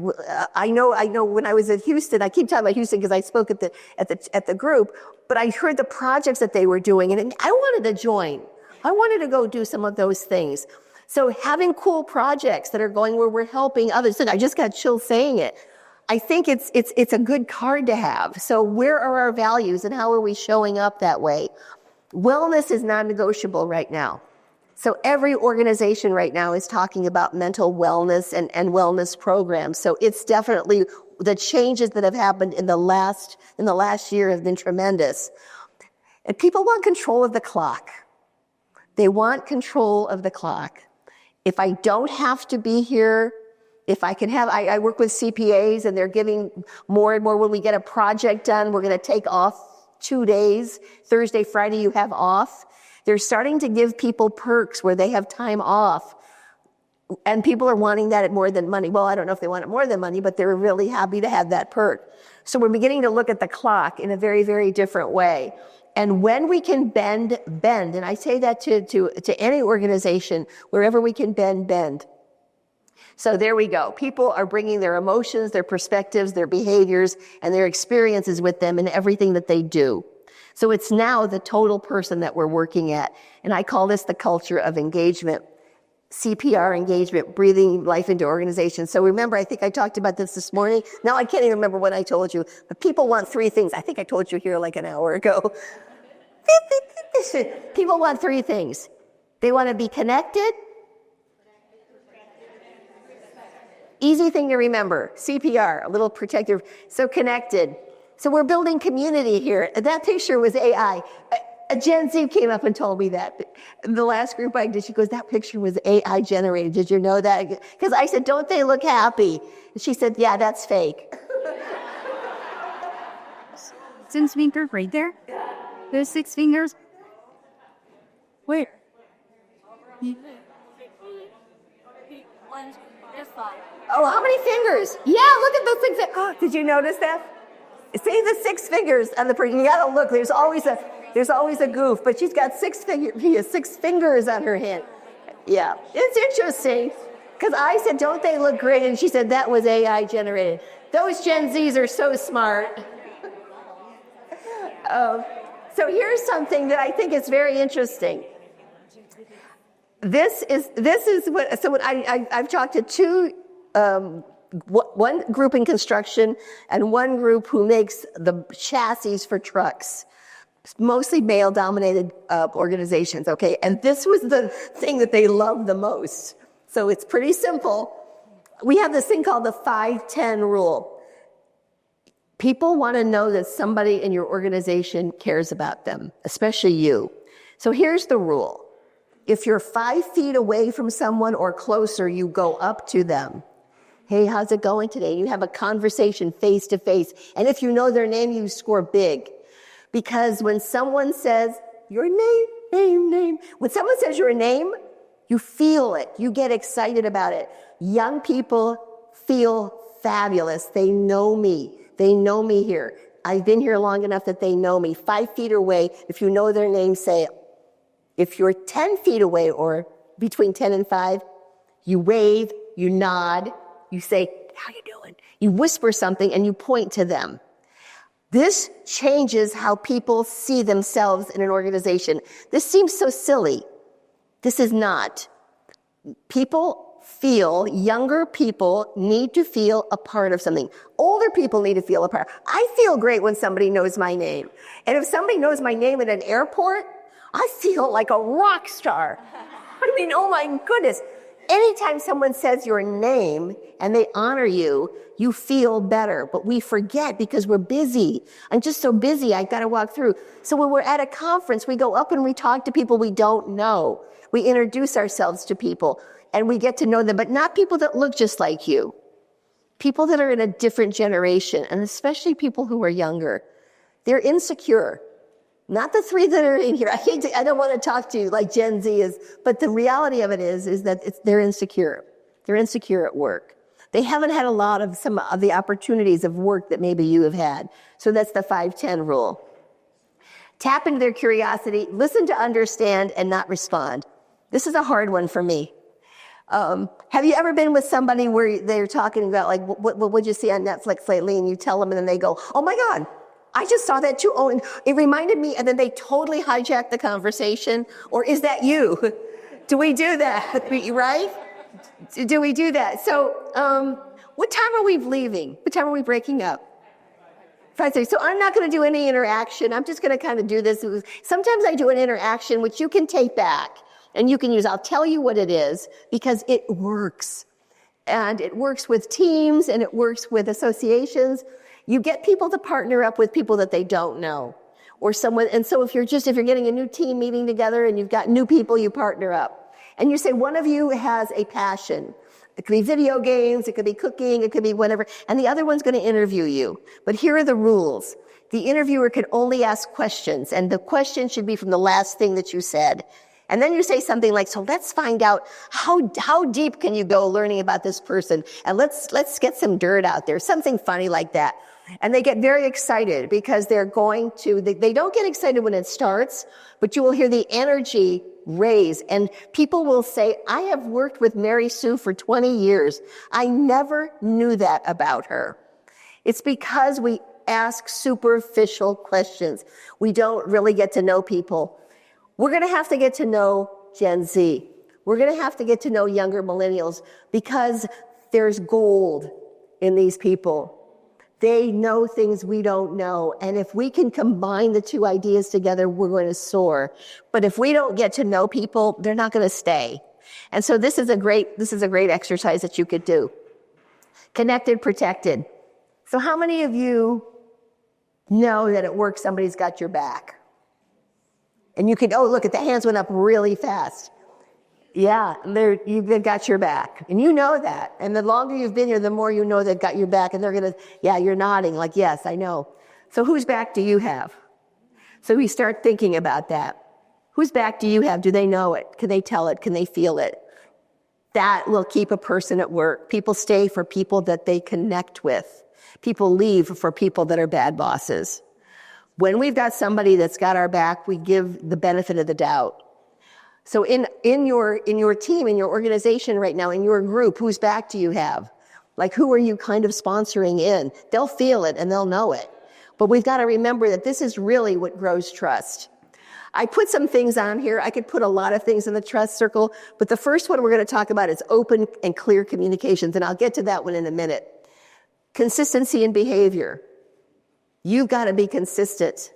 I know. When I was at Houston, I keep talking about Houston because I spoke at the group, but I heard the projects that they were doing, and I wanted to join. I wanted to go do some of those things. So having cool projects that are going where we're helping others. I just got chills saying it. I think it's a good card to have. So where are our values and how are we showing up that way? Wellness is non-negotiable right now. So every organization right now is talking about mental wellness and wellness programs. So it's definitely the changes that have happened in the last year have been tremendous. And people want control of the clock. They want control of the clock. If I don't have to be here, if I can have, I work with CPAs and they're giving more and more. When we get a project done, we're going to take off 2 days. Thursday, Friday, you have off. They're starting to give people perks where they have time off. And people are wanting that at more than money. Well, I don't know if they want it more than money, but they're really happy to have that perk. So we're beginning to look at the clock in a very, very different way. And when we can bend, and I say that to any organization, wherever we can bend. So there we go. People are bringing their emotions, their perspectives, their behaviors, and their experiences with them in everything that they do. So it's now the total person that we're working at. And I call this the culture of engagement. CPR engagement, breathing life into organizations. So remember, I think I talked about this morning. Now I can't even remember what I told you, but people want 3 things. I think I told you here like an hour ago. People want 3 things. They want to be connected. Easy thing to remember. CPR, a little protective. So connected. So we're building community here. That picture was AI. A Gen Z came up and told me that. The last group I did, she goes, that picture was AI generated. Did you know that? Because I said, don't they look happy? And she said, yeah, that's fake. Since finger right there? There's 6 fingers. Where? Oh, how many fingers? Yeah, look at those things. Did you notice that? See the 6 fingers on the person. You gotta look. There's always There's always a goof, but she's got six fingers on her hand. Yeah, it's interesting. Because I said, don't they look great? And she said, that was AI generated. Those Gen Zs are so smart. So here's something that I think is very interesting. This is what I've talked to two, one group in construction and one group who makes the chassis for trucks. Mostly male-dominated organizations, okay? And this was the thing that they loved the most. So it's pretty simple. We have this thing called the 5-10 rule. People want to know that somebody in your organization cares about them, especially you. So here's the rule. If you're 5 feet away from someone or closer, you go up to them. Hey, how's it going today? You have a conversation face to face. And if you know their name, you score big. Because when someone says your name, when someone says your name, you feel it. You get excited about it. Young people feel fabulous. They know me. They know me here. I've been here long enough that they know me. 5 feet away, if you know their name, say it. If you're 10 feet away or between 10 and 5, you wave, you nod, you say, how you doing? You whisper something and you point to them. This changes how people see themselves in an organization. This seems so silly. This is not. Younger people need to feel a part of something. Older people need to feel a part. I feel great when somebody knows my name. And if somebody knows my name at an airport, I feel like a rock star. I mean, oh my goodness. Anytime someone says your name and they honor you, you feel better. But we forget because we're busy. I'm just so busy, I got to walk through. So when we're at a conference, we go up and we talk to people we don't know. We introduce ourselves to people and we get to know them, but not people that look just like you. People that are in a different generation, and especially people who are younger. They're insecure. Not the three that are in here. I don't want to talk to you like Gen Z is, but the reality of it is that they're insecure. They're insecure at work. They haven't had a lot of some of the opportunities of work that maybe you have had. So that's the 5-10 rule. Tap into their curiosity, listen to understand, and not respond. This is a hard one for me. Have you ever been with somebody where they're talking about like, what did you see on Netflix lately? And you tell them and then they go, oh my God, I just saw that too. Oh, and it reminded me, and then they totally hijack the conversation. Or is that you? Do we do that? Right? Do we do that? So, what time are we leaving? What time are we breaking up? 5:30. So I'm not going to do any interaction. I'm just going to kind of do this. Sometimes I do an interaction, which you can take back and you can use. I'll tell you what it is because it works. And it works with teams and it works with associations. You get people to partner up with people that they don't know or someone. And so if you're getting a new team meeting together and you've got new people, you partner up and you say, one of you has a passion. It could be video games. It could be cooking. It could be whatever. And the other one's going to interview you. But here are the rules. The interviewer can only ask questions and the question should be from the last thing that you said. And then you say something like, so let's find out how deep can you go learning about this person? And let's get some dirt out there. Something funny like that. And they get very excited because they don't get excited when it starts, but you will hear the energy raise. And people will say, I have worked with Mary Sue for 20 years. I never knew that about her. It's because we ask superficial questions. We don't really get to know people. We're going to have to get to know Gen Z. We're going to have to get to know younger millennials because there's gold in these people. They know things we don't know. And if we can combine the two ideas together, we're going to soar. But if we don't get to know people, they're not going to stay. And so this is a great exercise that you could do. Connected, protected. So how many of you know that at work somebody's got your back? And you could, look, the hands went up really fast. Yeah, they've got your back. And you know that. And the longer you've been here, the more you know they've got your back. And they're going to, you're nodding like, yes, I know. So whose back do you have? So we start thinking about that. Whose back do you have? Do they know it? Can they tell it? Can they feel it? That will keep a person at work. People stay for people that they connect with. People leave for people that are bad bosses. When we've got somebody that's got our back, we give the benefit of the doubt. So in your team, in your organization right now, in your group, whose back do you have? Like, who are you kind of sponsoring in? They'll feel it and they'll know it. But we've got to remember that this is really what grows trust. I put some things on here. I could put a lot of things in the trust circle, but the first one we're going to talk about is open and clear communications, and I'll get to that one in a minute. Consistency in behavior. You've got to be consistent,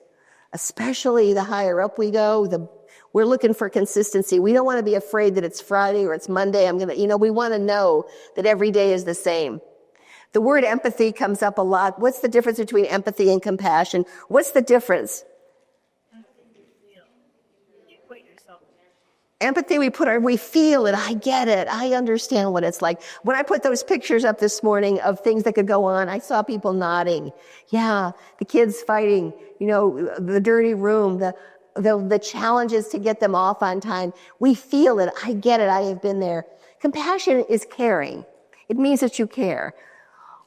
especially the higher up we go. We're looking for consistency. We don't want to be afraid that it's Friday or it's Monday. We want to know that every day is the same. The word empathy comes up a lot. What's the difference between empathy and compassion? What's the difference? Empathy, we feel it. I get it. I understand what it's like. When I put those pictures up this morning of things that could go on, I saw people nodding. Yeah, the kids fighting, the dirty room, the challenges to get them off on time. We feel it. I get it. I have been there. Compassion is caring. It means that you care.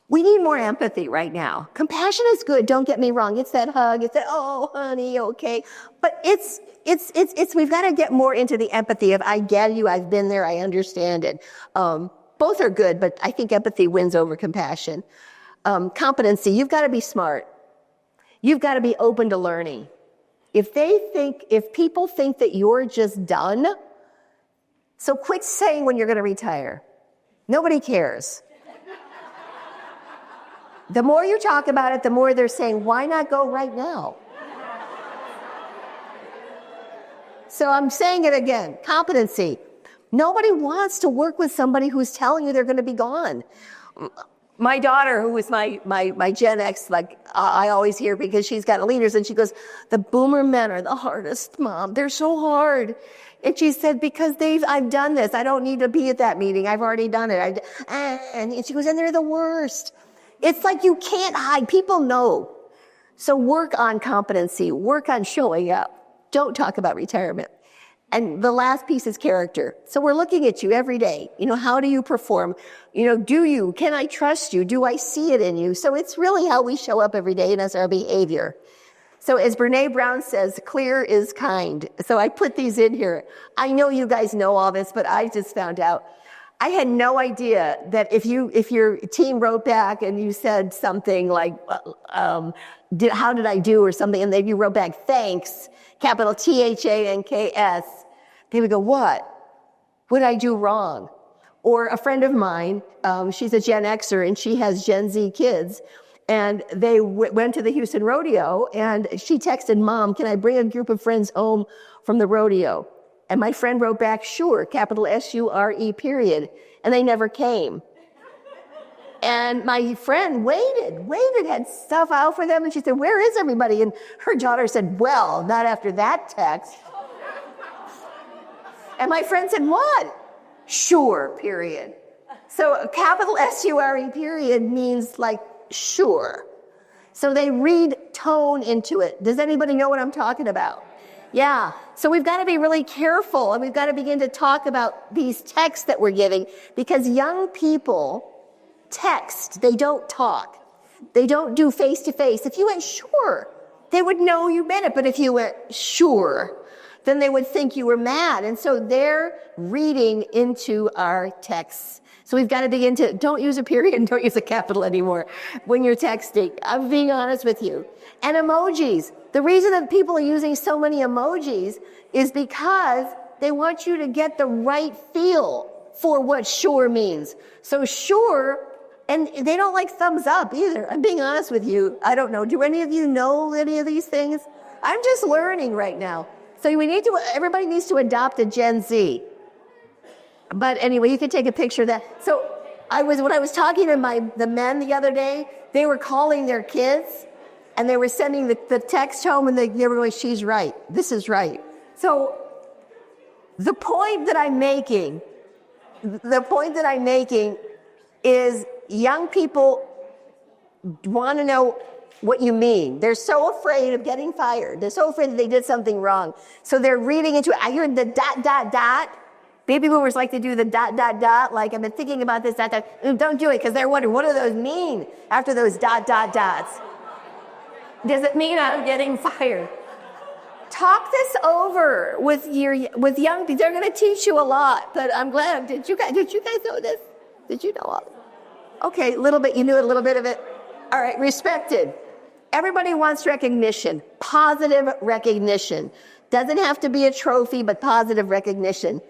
We need more empathy right now. Compassion is good. Don't get me wrong. It's that hug. It's that, oh, honey, okay. But we've got to get more into the empathy of, I get you. I've been there. I understand it. Both are good, but I think empathy wins over compassion. Competency. You've got to be smart. You've got to be open to learning. If people think that you're just done, so quit saying when you're going to retire. Nobody cares. The more you talk about it, the more they're saying, why not go right now? So I'm saying it again, competency. Nobody wants to work with somebody who's telling you they're going to be gone. My daughter, who is my Gen X, I always hear because she's got leaders, and she goes, the boomer men are the hardest, Mom. They're so hard. And she said, because I've done this. I don't need to be at that meeting. I've already done it. And she goes, and they're the worst. It's like you can't hide. People know. So work on competency. Work on showing up. Don't talk about retirement. And the last piece is character. So we're looking at you every day. How do you perform? Can I trust you? Do I see it in you? So it's really how we show up every day, and as our behavior. So as Brene Brown says, clear is kind. So I put these in here. I know you guys know all this, but I just found out. I had no idea that if your team wrote back and you said something like, how did I do or something, and then you wrote back, thanks, capital THANKS, they would go, what? What did I do wrong? Or a friend of mine, she's a Gen Xer and she has Gen Z kids, and they went to the Houston rodeo, and she texted, Mom, can I bring a group of friends home from the rodeo? And my friend wrote back, sure, capital SURE, period. And they never came. And my friend waited, had stuff out for them. And she said, where is everybody? And her daughter said, well, not after that text. And my friend said, what? Sure, period. So capital SURE, period means sure. So they read tone into it. Does anybody know what I'm talking about? Yeah. So we've got to be really careful, and we've got to begin to talk about these texts that we're giving, because young people text. They don't talk. They don't do face-to-face. If you went sure, they would know you meant it. But if you went sure, then they would think you were mad. And so they're reading into our texts. So we've got to begin to, don't use a period and don't use a capital anymore when you're texting. I'm being honest with you. And emojis. The reason that people are using so many emojis is because they want you to get the right feel for what sure means. So sure, and they don't like thumbs up either. I'm being honest with you. I don't know. Do any of you know any of these things? I'm just learning right now. So everybody needs to adopt a Gen Z. But anyway, you can take a picture of that. So when I was talking to the men the other day, they were calling their kids and they were sending the text home, and they were going, she's right. This is right. So the point that I'm making is young people want to know what you mean. They're so afraid of getting fired. They're so afraid that they did something wrong. So they're reading into it. I heard the ... Baby boomers like to do the ... like I've been thinking about this ... Don't do it, because they're wondering, what do those mean after those ... Does it mean I'm getting fired? Talk this over with young people. They're going to teach you a lot, but I'm glad. Did you guys know this? Did you know all? Okay, a little bit. You knew a little bit of it. All right, respected. Everybody wants recognition, positive recognition. Doesn't have to be a trophy, but positive recognition.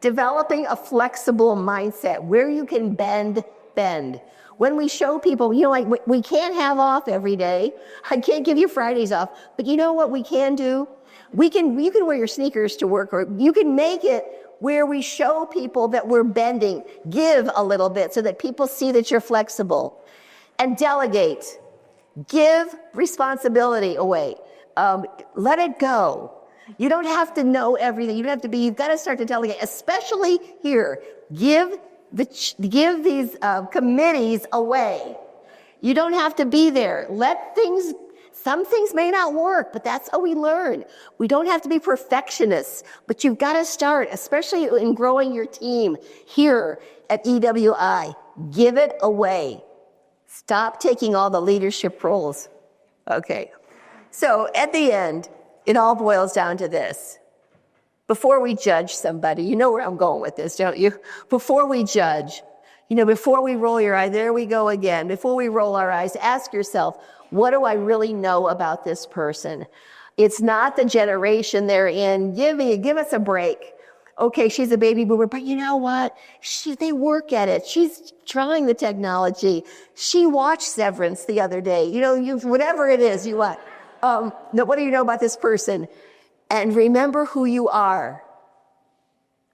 Developing a flexible mindset where you can bend. When we show people, like we can't have off every day. I can't give you Fridays off, but you know what we can do? You can wear your sneakers to work, or you can make it where we show people that we're bending. Give a little bit so that people see that you're flexible. And delegate. Give responsibility away. Let it go. You don't have to know everything. You've got to start to delegate, especially here. Give these committees away. You don't have to be there. Some things may not work, but that's how we learn. We don't have to be perfectionists, but you've got to start, especially in growing your team here at EWI. Give it away. Stop taking all the leadership roles. Okay. So at the end, it all boils down to this. Before we judge somebody, you know where I'm going with this, don't you? Before we judge, before we roll your eye, there we go again. Before we roll our eyes, ask yourself, what do I really know about this person? It's not the generation they're in. Give us a break. Okay, she's a baby boomer, but you know what? They work at it. She's trying the technology. She watched Severance the other day. Whatever it is, what do you know about this person? And remember who you are.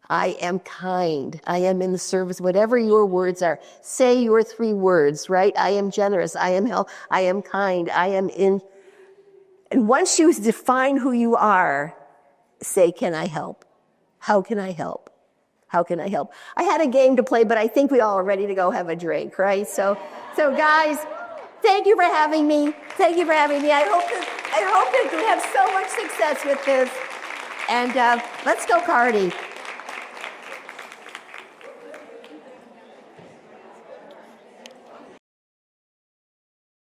I am kind. I am in the service, whatever your words are. Say your 3 words, right? I am generous. I am help. I am kind. I am in. And once you define who you are, say, can I help? How can I help? How can I help? I had a game to play, but I think we all are ready to go have a drink, right? So guys, thank you for having me. Thank you for having me. I hope that you have so much success with this. And let's go, Cardi.